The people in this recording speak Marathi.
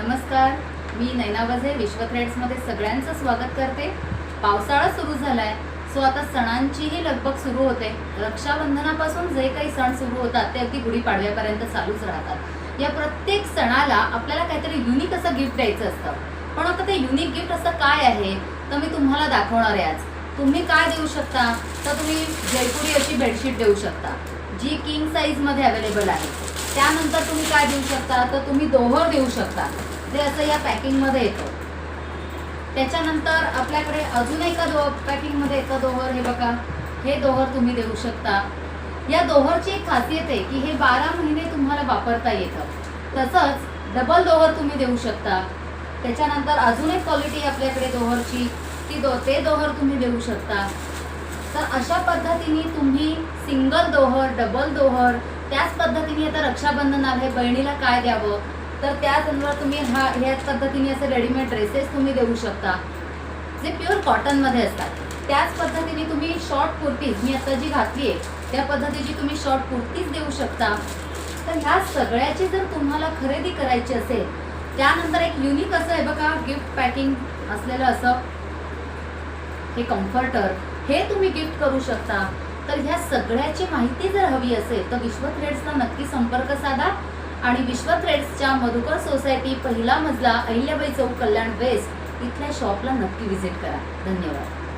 नमस्कार, मी नैना वझे विश्व थ्रेड्समध्ये सगळ्यांचं स्वागत करते। पावसाळा सुरू झालाय, सो आता सणांचीही लगबग सुरू होते। रक्षाबंधनापासून जे काही सण सुरू होतात ते अगदी गुढीपाडव्यापर्यंत चालूच राहतात। या प्रत्येक सणाला आपल्याला काहीतरी युनिक असं गिफ्ट द्यायचं असतं, पण आता ते युनिक गिफ्ट असं काय आहे तर मी तुम्हाला दाखवणार आहे आज। तुम्ही काय देऊ शकता तर तुम्ही जयपुरी अशी बेडशीट देऊ शकता जी किंग साईजमध्ये अवेलेबल आहे। त्यानंतर तुम्ही काय देऊ शकता तर तुम्ही दोहर देऊ शकता, जे असं या पॅकिंगमध्ये येतं। त्याच्यानंतर आपल्याकडे अजून एका पॅकिंगमध्ये येतं दोहर, हे बघा, हे दोहर तुम्ही देऊ शकता। या दोहरची एक खासियत आहे की हे 12 महिने तुम्हाला वापरता येतं। तसंच डबल दोहर तुम्ही देऊ शकता। त्याच्यानंतर अजून एक क्वालिटी आपल्याकडे दोहरची, ते दोहर तुम्ही देऊ शकता। तर अशा पद्धतीने तुम्ही सिंगल दोहर, डबल दोहर, त्याच पद्धतीने आता रक्षाबंधन आले, बहिणीला काय द्यावं तर त्याचबरोबर तुम्ही ह्याच पद्धतीने असे रेडीमेड ड्रेसेस तुम्ही देऊ शकता जे प्युअर कॉटनमध्ये असतात। त्याच पद्धतीने तुम्ही शॉर्ट कुर्तीज, मी आता जी घातली आहे त्या पद्धतीची तुम्ही शॉर्ट कुर्तीज देऊ शकता। तर ह्या सगळ्याची जर तुम्हाला खरेदी करायची असेल, त्यानंतर एक युनिक असं आहे बघा, गिफ्ट पॅकिंग असलेलं असं हे कम्फर्टर, हे तुम्ही गिफ्ट करू शकता। तर ह्या सगळ्याची माहिती जर हवी असेल तर विश्व थ्रेड्सला नक्की संपर्क साधा आणि विश्व थ्रेड्सच्या मधुकर सोसायटी, पहिला मजला, अहिल्याबाई चौक, कल्याण वेस्ट इथल्या शॉपला नक्की व्हिजिट करा। धन्यवाद।